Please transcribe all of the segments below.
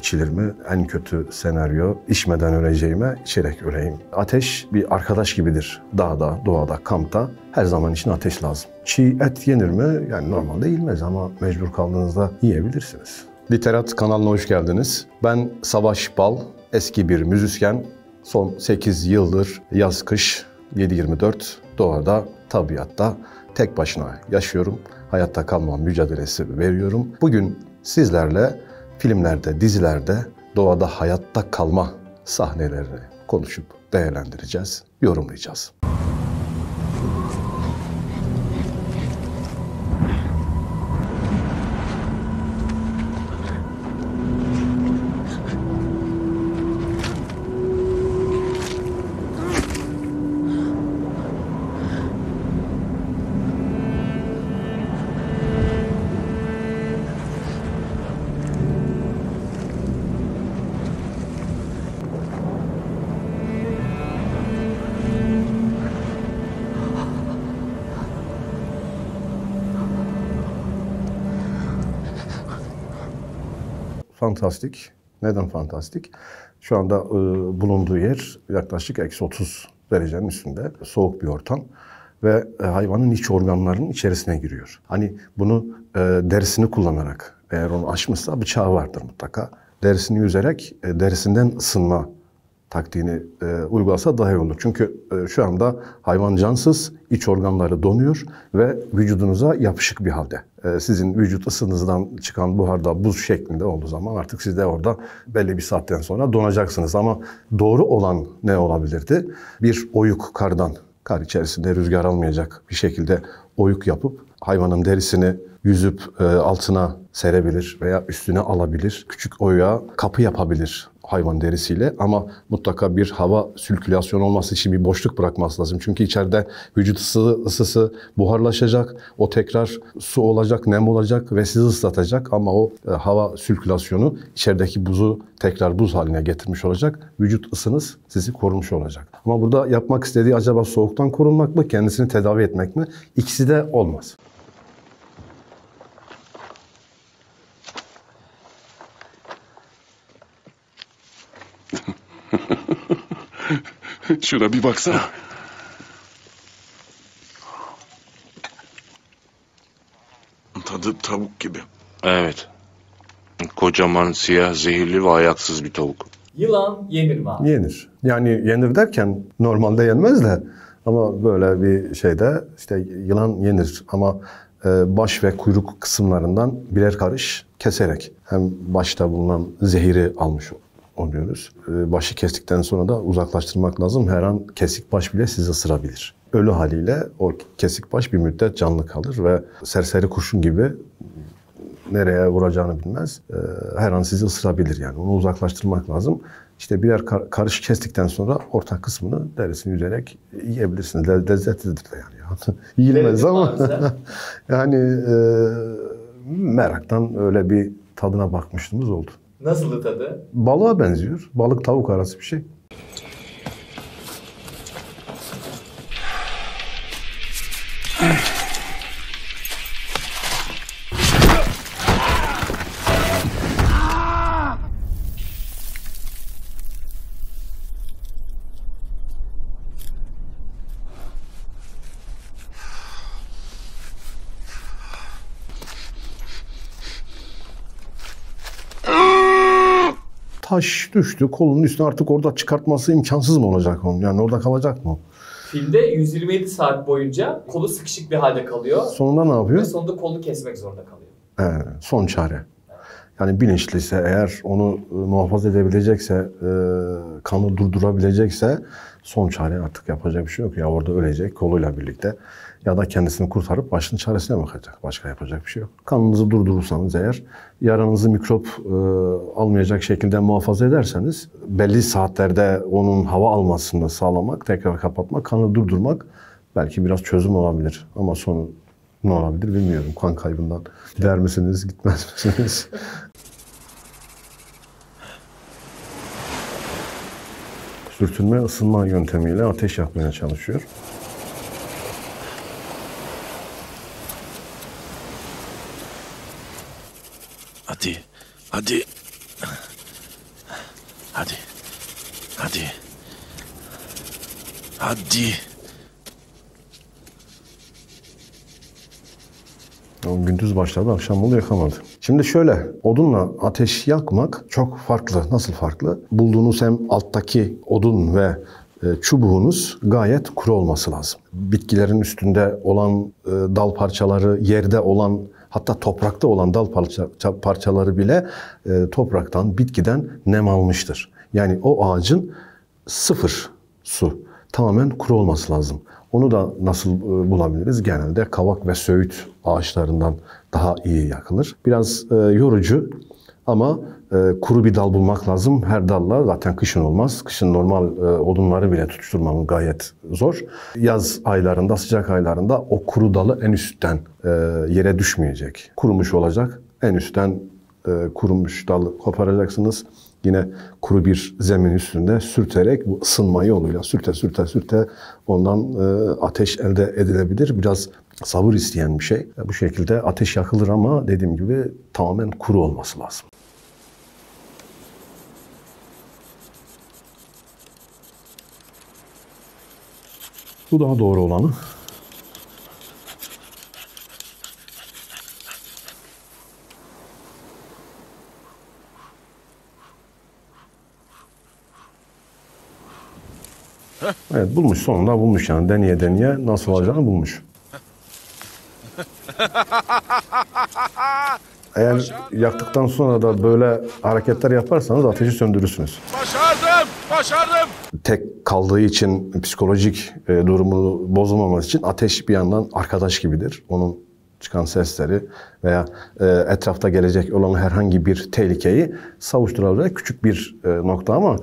içilir mi? En kötü senaryo içmeden öleceğime içerek öleyim. Ateş bir arkadaş gibidir. Dağda, doğada, kampta her zaman için ateş lazım. Çiğ et yenir mi? Yani normalde yenmez ama mecbur kaldığınızda yiyebilirsiniz. Literat kanalına hoş geldiniz. Ben Savaş Bal, eski bir müzisyen. Son 8 yıldır yaz kış 7/24 doğada, tabiatta tek başına yaşıyorum. Hayatta kalma mücadelesi veriyorum. Bugün sizlerle filmlerde, dizilerde doğada hayatta kalma sahnelerini konuşup değerlendireceğiz, yorumlayacağız. Fantastik. Neden fantastik? Şu anda bulunduğu yer yaklaşık -30 derecenin üstünde. Soğuk bir ortam ve hayvanın iç organlarının içerisine giriyor. Hani bunu derisini kullanarak, eğer onu aşmışsa bıçağı vardır mutlaka. Derisini yüzerek derisinden ısınma taktiğini uygulasa daha iyi olur. Çünkü şu anda hayvan cansız, iç organları donuyor ve vücudunuza yapışık bir halde. Sizin vücut ısınızdan çıkan buharda buz şeklinde olduğu zaman artık siz de orada belli bir saatten sonra donacaksınız. Ama doğru olan ne olabilirdi? Bir oyuk kardan, kar içerisinde rüzgar almayacak bir şekilde oyuk yapıp hayvanın derisini yüzüp altına serebilir veya üstüne alabilir. Küçük oyuğa kapı yapabilir hayvan derisiyle ama mutlaka bir hava sirkülasyonu olması için bir boşluk bırakması lazım. Çünkü içeride vücut ısısı buharlaşacak, o tekrar su olacak, nem olacak ve sizi ıslatacak ama o hava sirkülasyonu içerideki buzu tekrar buz haline getirmiş olacak. Vücut ısınız sizi korumuş olacak. Ama burada yapmak istediği acaba soğuktan korunmak mı, kendisini tedavi etmek mi? İkisi de olmaz. Şuna bir baksana. Tadı tavuk gibi. Evet. Kocaman, siyah, zehirli ve ayaksız bir tavuk. Yılan yenir mi abi? Yenir. Yani yenir derken normalde yenmez de ama böyle bir şeyde işte yılan yenir ama baş ve kuyruk kısımlarından birer karış keserek hem başta bulunan zehiri almış oluyoruz. Başı kestikten sonra da uzaklaştırmak lazım. Her an kesik baş bile sizi ısırabilir. Ölü haliyle o kesik baş bir müddet canlı kalır ve serseri kurşun gibi nereye vuracağını bilmez. Her an sizi ısırabilir yani. Onu uzaklaştırmak lazım. İşte birer karış kestikten sonra orta kısmını derisini yüzerek yiyebilirsiniz. Lezzetlidir de yani. Yiyilmez ama yani meraktan öyle bir tadına bakmışlığımız oldu. Nasıldı tadı? Balığa benziyor. Balık tavuk arası bir şey. Taş düştü kolunun üstüne, artık orada çıkartması imkansız mı olacak onun? Yani orada kalacak mı? Filmde 127 saat boyunca kolu sıkışık bir halde kalıyor. Sonunda ne yapıyor? Ve sonunda kolunu kesmek zorunda kalıyor. Son çare. Yani bilinçliyse eğer, onu muhafaza edebilecekse, kanı durdurabilecekse son çare, artık yapacak bir şey yok. Ya orada ölecek koluyla birlikte ya da kendisini kurtarıp başının çaresine bakacak. Başka yapacak bir şey yok. Kanınızı durdurursanız eğer, yaranızı mikrop almayacak şekilde muhafaza ederseniz, belli saatlerde onun hava almasını sağlamak, tekrar kapatmak, kanı durdurmak belki biraz çözüm olabilir. Ama sonu ne olabilir bilmiyorum. Kan kaybından gider misiniz, gitmez misiniz? Sürtünme ısınma yöntemiyle ateş yakmaya çalışıyor. Hadi. Hadi. Hadi. Hadi. Hadi. O gündüz başladı, akşam oldu yakamadı. Şimdi şöyle, odunla ateş yakmak çok farklı. Nasıl farklı? Bulduğunuz hem alttaki odun ve çubuğunuz gayet kuru olması lazım. Bitkilerin üstünde olan dal parçaları, yerde olan, hatta toprakta olan dal parçaları bile topraktan, bitkiden nem almıştır. Yani o ağacın sıfır su, tamamen kuru olması lazım. Onu da nasıl bulabiliriz? Genelde kavak ve söğüt ağaçlarından daha iyi yakılır. Biraz yorucu ama kuru bir dal bulmak lazım. Her dalla zaten kışın olmaz. Kışın normal odunları bile tutuşturmamız gayet zor. Yaz aylarında, sıcak aylarında o kuru dalı en üstten yere düşmeyecek. Kurumuş olacak. En üstten kurumuş dalı koparacaksınız. Yine kuru bir zemin üstünde sürterek, bu ısınma yoluyla sürte ondan ateş elde edilebilir. Biraz sabır isteyen bir şey. Bu şekilde ateş yakılır ama dediğim gibi tamamen kuru olması lazım. Bu daha doğru olanı. Evet, bulmuş, sonunda bulmuş yani, deneye deneye nasıl olacağını bulmuş. Eğer yaktıktan sonra da böyle hareketler yaparsanız ateşi söndürürsünüz. Başardım. Tek kaldığı için psikolojik durumu bozulmaması için ateş bir yandan arkadaş gibidir. Onun çıkan sesleri veya etrafta gelecek olan herhangi bir tehlikeyi savuşturabilecek küçük bir nokta ama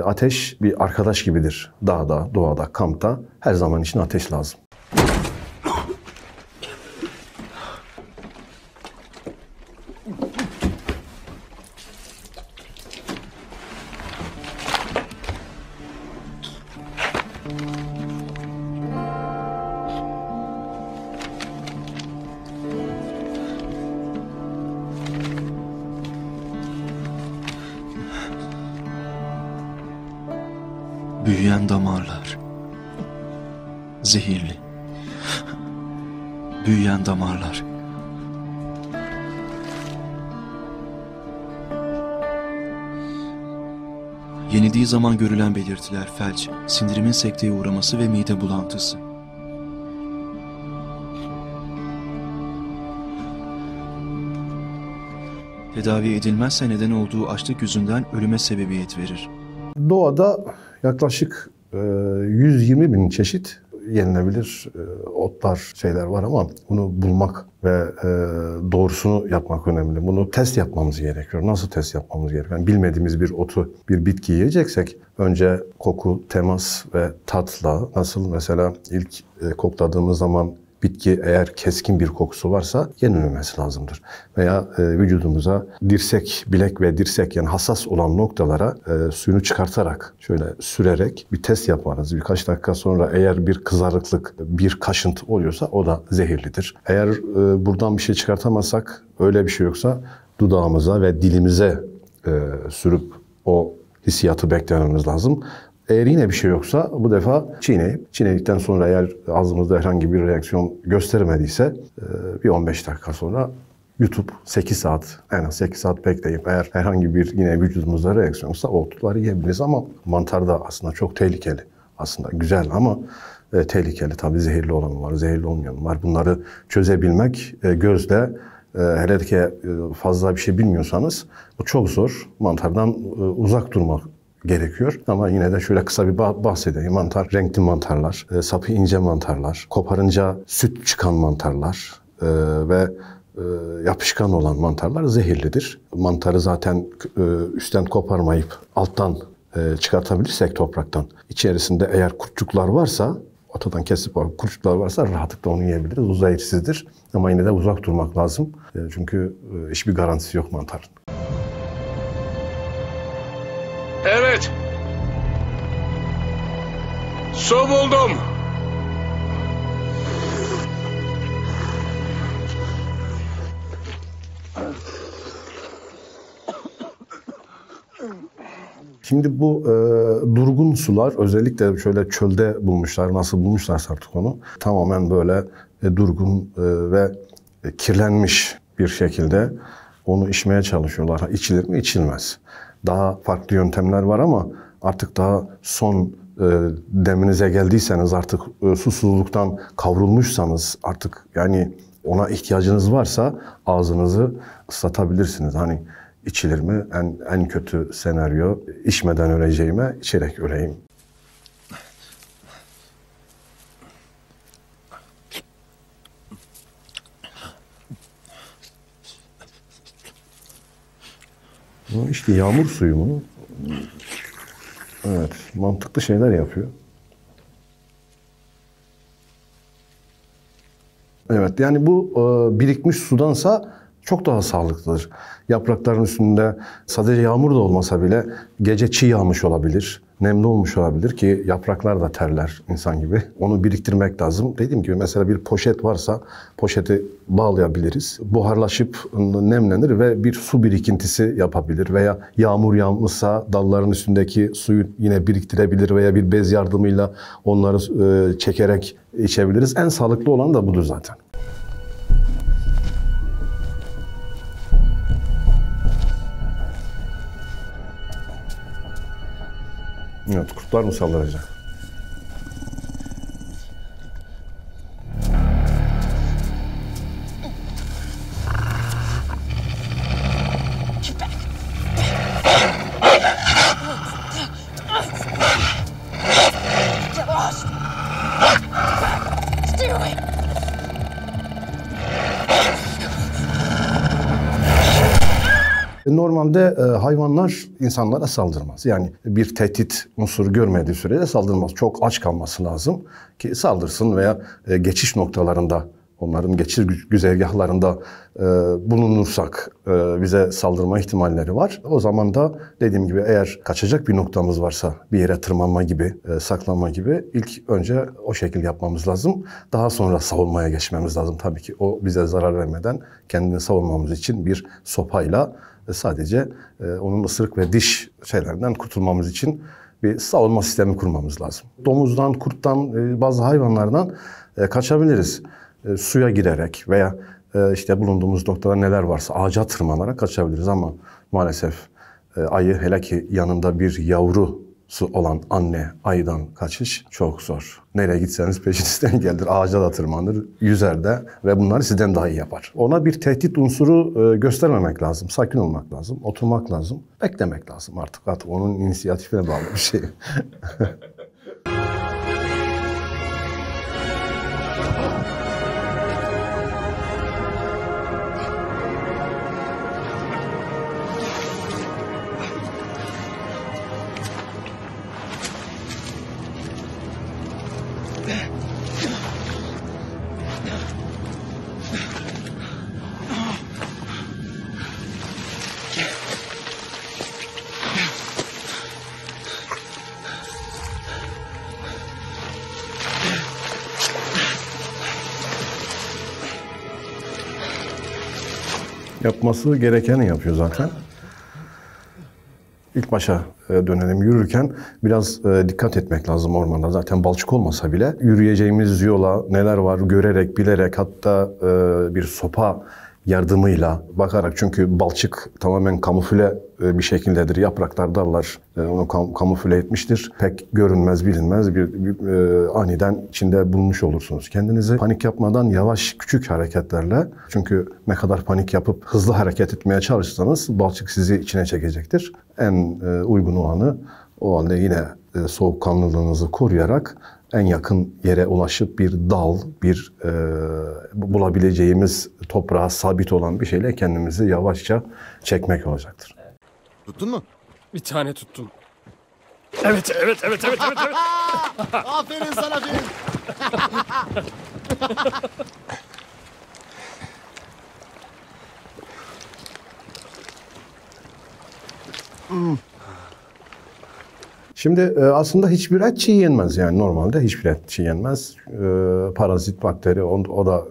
ateş bir arkadaş gibidir. Dağda, doğada, kampta her zaman için ateş lazım. Büyüyen damarlar. Zehirli. Büyüyen damarlar. Yenildiği zaman görülen belirtiler felç, sindirimin sekteye uğraması ve mide bulantısı. Tedavi edilmezse neden olduğu açlık yüzünden ölüme sebebiyet verir. Doğada yaklaşık 120 bin çeşit yenilebilir otlar, şeyler var ama bunu bulmak ve doğrusunu yapmak önemli. Bunu test yapmamız gerekiyor. Nasıl test yapmamız gerekiyor? Yani bilmediğimiz bir otu, bir bitki yiyeceksek önce koku, temas ve tatla, nasıl mesela ilk kokladığımız zaman bitki eğer keskin bir kokusu varsa yenilmemesi lazımdır. Veya vücudumuza dirsek, bilek ve dirsek yani hassas olan noktalara suyunu çıkartarak şöyle sürerek bir test yaparız. Birkaç dakika sonra eğer bir kızarıklık, bir kaşıntı oluyorsa o da zehirlidir. Eğer buradan bir şey çıkartamazsak, öyle bir şey yoksa dudağımıza ve dilimize sürüp o hissiyatı beklememiz lazım. Eğer yine bir şey yoksa bu defa çiğnedikten sonra eğer ağzımızda herhangi bir reaksiyon göstermediyse bir 15 dakika sonra yutup 8 saat, en az 8 saat bekleyip eğer herhangi bir yine vücudumuzda reaksiyon olsa o otları yiyebiliriz ama mantar da aslında çok tehlikeli. Aslında güzel ama tehlikeli. Tabii zehirli olan var, zehirli olmayan var. Bunları çözebilmek gözle, hele ki fazla bir şey bilmiyorsanız bu çok zor. Mantardan uzak durmak gerekiyor. Ama yine de şöyle kısa bir bahsedeyim. Mantar, renkli mantarlar, sapı ince mantarlar, koparınca süt çıkan mantarlar ve yapışkan olan mantarlar zehirlidir. Mantarı zaten üstten koparmayıp alttan çıkartabilirsek topraktan, içerisinde eğer kurtçuklar varsa, ortadan kesip kurtçuklar varsa rahatlıkla onu yiyebiliriz. O zehirsizdir. Ama yine de uzak durmak lazım. Çünkü hiçbir garantisi yok mantarın. Evet. Su buldum. Şimdi bu durgun sular özellikle şöyle çölde bulmuşlar, nasıl bulmuşlarsa artık onu. Tamamen böyle durgun ve kirlenmiş bir şekilde onu içmeye çalışıyorlar. İçilir mi? İçilmez. Daha farklı yöntemler var ama artık daha son deminize geldiyseniz, artık susuzluktan kavrulmuşsanız, artık yani ona ihtiyacınız varsa ağzınızı ıslatabilirsiniz. Hani içilir mi? En kötü senaryo, içmeden öleceğime içerek öleyim. İşte yağmur suyu mu? Evet, mantıklı şeyler yapıyor. Evet, yani bu birikmiş sudansa çok daha sağlıklıdır. Yaprakların üstünde sadece yağmur da olmasa bile gece çiğ yağmış olabilir, nemli olmuş olabilir ki yapraklar da terler insan gibi. Onu biriktirmek lazım. Dediğim gibi mesela bir poşet varsa poşeti bağlayabiliriz. Buharlaşıp nemlenir ve bir su birikintisi yapabilir. Veya yağmur yağmışsa dalların üstündeki suyu yine biriktirebilir veya bir bez yardımıyla onları çekerek içebiliriz. En sağlıklı olan da budur zaten. Evet, kurtlar mı saldıracak? Normalde hayvanlar insanlara saldırmaz. Yani bir tehdit unsuru görmediği sürece saldırmaz. Çok aç kalması lazım ki saldırsın veya geçiş noktalarında, onların geçiş güzergahlarında bulunursak bize saldırma ihtimalleri var. O zaman da dediğim gibi eğer kaçacak bir noktamız varsa, bir yere tırmanma gibi, saklanma gibi ilk önce o şekilde yapmamız lazım. Daha sonra savunmaya geçmemiz lazım. Tabii ki o bize zarar vermeden kendini savunmamız için bir sopayla sadece onun ısırık ve diş şeylerinden kurtulmamız için bir savunma sistemi kurmamız lazım. Domuzdan, kurttan, bazı hayvanlardan kaçabiliriz. Suya girerek veya işte bulunduğumuz noktada neler varsa ağaca tırmanarak kaçabiliriz ama maalesef ayı, hele ki yanında bir yavrusu olan anne ayıdan kaçış çok zor. Nereye gitseniz peşinizden gelir, ağaca da tırmanır, yüzer de ve bunları sizden daha iyi yapar. Ona bir tehdit unsuru göstermemek lazım, sakin olmak lazım, oturmak lazım, beklemek lazım artık onun inisiyatifine bağlı bir şey. Yapması gerekeni yapıyor zaten. İlk başa dönelim. Yürürken biraz dikkat etmek lazım ormanda. Zaten balçık olmasa bile yürüyeceğimiz yola neler var görerek, bilerek, hatta bir sopa yardımıyla bakarak, çünkü balçık tamamen kamufle bir şekildedir. Yapraklar, dallar onu kamufle etmiştir. Pek görünmez, bilinmez bir aniden içinde bulmuş olursunuz. Kendinizi panik yapmadan yavaş, küçük hareketlerle, çünkü ne kadar panik yapıp hızlı hareket etmeye çalışırsanız balçık sizi içine çekecektir. En uygun olanı o halde yine soğukkanlılığınızı koruyarak en yakın yere ulaşıp bir dal, bir bulabileceğimiz toprağa sabit olan bir şeyle kendimizi yavaşça çekmek olacaktır. Tuttun mu? Bir tane tuttum. Evet. Aferin sana Fil. Şimdi aslında hiçbir et çiğ yenmez, yani normalde hiçbir et çiğ yenmez. Parazit, bakteri o da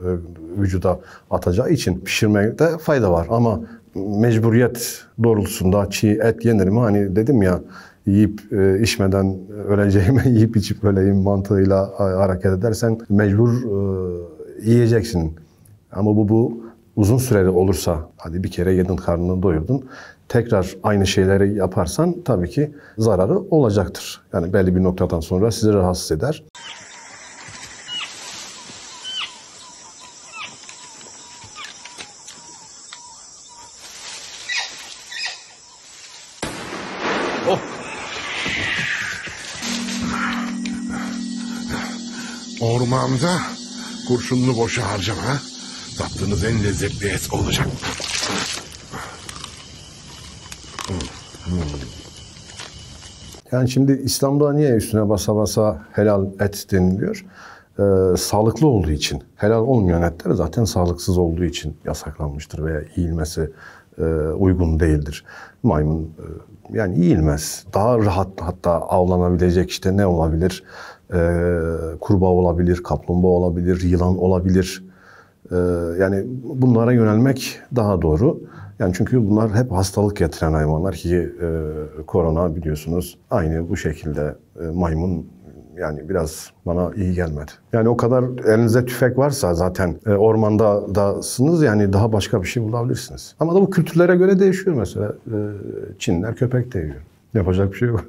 vücuda atacağı için pişirmekte fayda var. Ama mecburiyet doğrultusunda çiğ et yenir mi? Hani dedim ya, yiyip içmeden öleceğime yiyip içip öleyim mantığıyla hareket edersen mecbur yiyeceksin. Ama bu uzun süreli olursa, hadi bir kere yedin, karnını doyurdun, tekrar aynı şeyleri yaparsan tabii ki zararı olacaktır. Yani belli bir noktadan sonra sizi rahatsız eder. Ormanda kurşunlu boşa harcama. Tattığınız en lezzetli et olacak. Yani şimdi İslam'da niye üstüne basa basa helal et deniliyor? Sağlıklı olduğu için. Helal olmayan etler zaten sağlıksız olduğu için yasaklanmıştır veya yiyilmesi uygun değildir. Maymun yani yiyilmez. Daha rahat hatta avlanabilecek işte ne olabilir? Kurbağa olabilir, kaplumbağa olabilir, yılan olabilir. Yani bunlara yönelmek daha doğru. Yani çünkü bunlar hep hastalık getiren hayvanlar ki korona biliyorsunuz aynı bu şekilde maymun yani biraz bana iyi gelmedi. Yani o kadar elinizde tüfek varsa zaten ormandasınız yani daha başka bir şey bulabilirsiniz. Ama da bu kültürlere göre değişiyor mesela. Çinliler köpek de yiyor. Yapacak bir şey yok.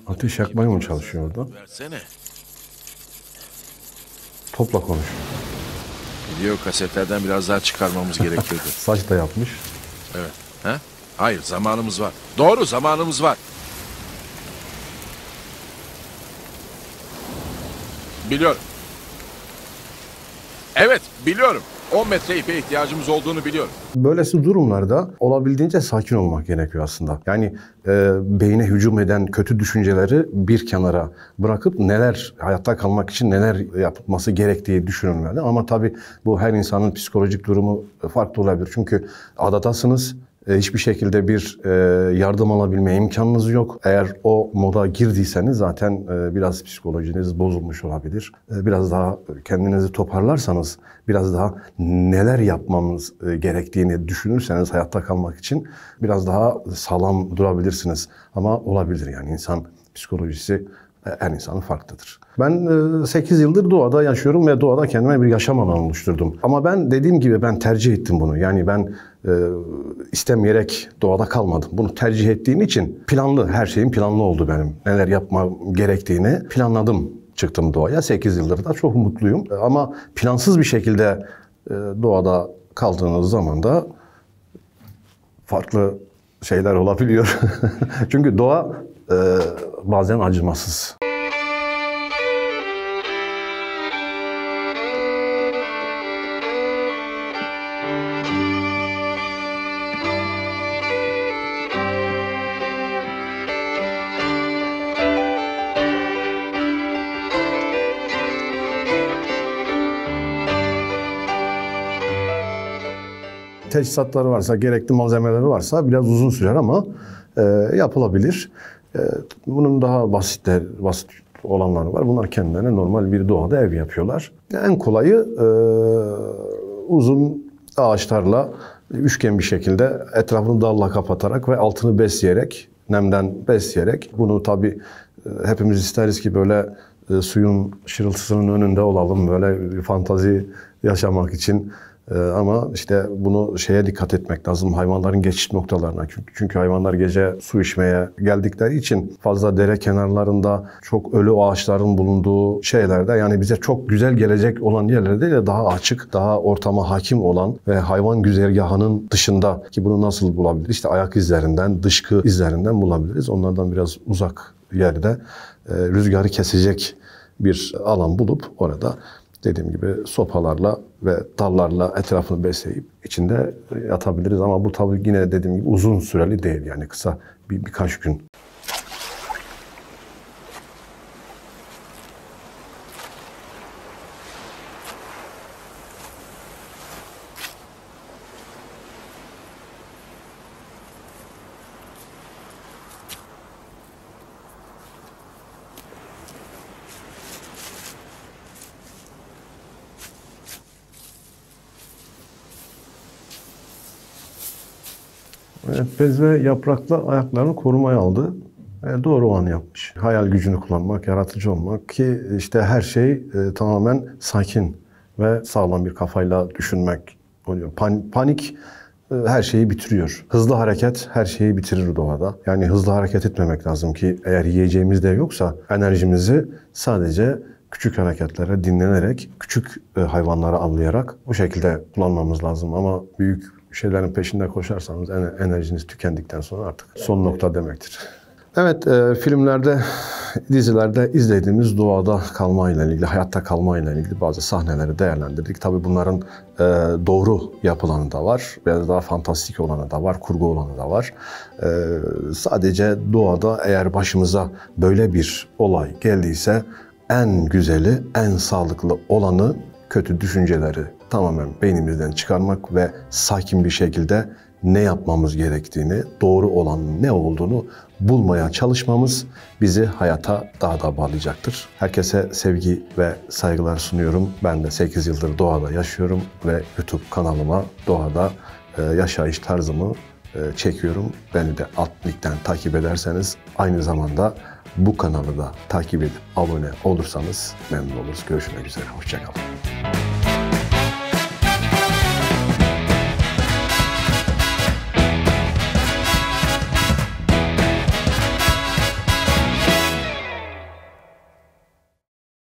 Ateş yakmaya mı çalışıyor orada? Versene. Topla konuş. Video kasetlerden biraz daha çıkarmamız gerekiyordu. Saç da yapmış. Evet. Ha? Hayır, zamanımız var. Doğru, zamanımız var. Biliyorum. Evet, biliyorum. 10 metre ipe ihtiyacımız olduğunu biliyorum. Böylesi durumlarda olabildiğince sakin olmak gerekiyor aslında. Yani beyne hücum eden kötü düşünceleri bir kenara bırakıp hayatta kalmak için neler yapılması gerektiği düşünülmeli. Ama tabii bu her insanın psikolojik durumu farklı olabilir. Çünkü adadasınız. Hiçbir şekilde bir yardım alabilme imkanınız yok. Eğer o moda girdiyseniz zaten biraz psikolojiniz bozulmuş olabilir. Biraz daha kendinizi toparlarsanız, biraz daha neler yapmamız gerektiğini düşünürseniz hayatta kalmak için biraz daha sağlam durabilirsiniz. Ama olabilir yani insan psikolojisi her insanın farklıdır. Ben 8 yıldır doğada yaşıyorum ve doğada kendime bir yaşam alanı oluşturdum. Ama ben dediğim gibi ben tercih ettim bunu. Yani ben istemeyerek doğada kalmadım. Bunu tercih ettiğim için her şeyim planlı oldu benim. Neler yapmam gerektiğini planladım. Çıktım doğaya. 8 yıldır da çok mutluyum. Ama plansız bir şekilde doğada kaldığınız zaman da farklı şeyler olabiliyor. Çünkü doğa bazen acımasız. Teçhizatları varsa, gerekli malzemeleri varsa biraz uzun sürer ama yapılabilir. Bunun daha basit olanları var. Bunlar kendilerine normal bir doğada ev yapıyorlar. En kolayı uzun ağaçlarla üçgen bir şekilde etrafını dalla kapatarak ve altını besleyerek, nemden besleyerek bunu tabii hepimiz isteriz ki böyle suyun şırıltısının önünde olalım böyle bir fantazi yaşamak için. Ama işte bunu dikkat etmek lazım hayvanların geçiş noktalarına. Çünkü hayvanlar gece su içmeye geldikleri için fazla dere kenarlarında çok ölü ağaçların bulunduğu şeylerde yani bize çok güzel gelecek olan yerlerde değil de daha açık, daha ortama hakim olan ve hayvan güzergahının dışında ki bunu nasıl bulabiliriz? İşte ayak izlerinden, dışkı izlerinden bulabiliriz. Onlardan biraz uzak yerde rüzgarı kesecek bir alan bulup orada dediğim gibi sopalarla ve dallarla etrafını besleyip içinde yatabiliriz. Ama bu tabii yine dediğim gibi uzun süreli değil yani kısa birkaç gün. Evet, bez ve yaprakla ayaklarını korumaya aldı. Doğru olanı yapmış. Hayal gücünü kullanmak, yaratıcı olmak ki işte her şey tamamen sakin ve sağlam bir kafayla düşünmek oluyor. Panik her şeyi bitiriyor. Hızlı hareket her şeyi bitirir doğada. Yani hızlı hareket etmemek lazım ki eğer yiyeceğimiz de yoksa enerjimizi sadece küçük hareketlere dinlenerek, küçük hayvanları avlayarak bu şekilde kullanmamız lazım. Ama büyük şeylerin peşinde koşarsanız enerjiniz tükendikten sonra artık son nokta demektir. Evet, filmlerde, dizilerde izlediğimiz doğada kalmayla ilgili, hayatta kalmayla ilgili bazı sahneleri değerlendirdik. Tabii bunların doğru yapılanı da var, biraz daha fantastik olanı da var, kurgu olanı da var. Sadece doğada eğer başımıza böyle bir olay geldiyse en güzeli, en sağlıklı olanı kötü düşünceleri tamamen beynimizden çıkarmak ve sakin bir şekilde ne yapmamız gerektiğini, doğru olan ne olduğunu bulmaya çalışmamız bizi hayata daha da bağlayacaktır. Herkese sevgi ve saygılar sunuyorum. Ben de 8 yıldır doğada yaşıyorum ve YouTube kanalıma doğada yaşayış tarzımı çekiyorum. Beni de alt linkten takip ederseniz aynı zamanda bu kanalı da takip edip abone olursanız memnun oluruz. Görüşmek üzere. Hoşça kalın.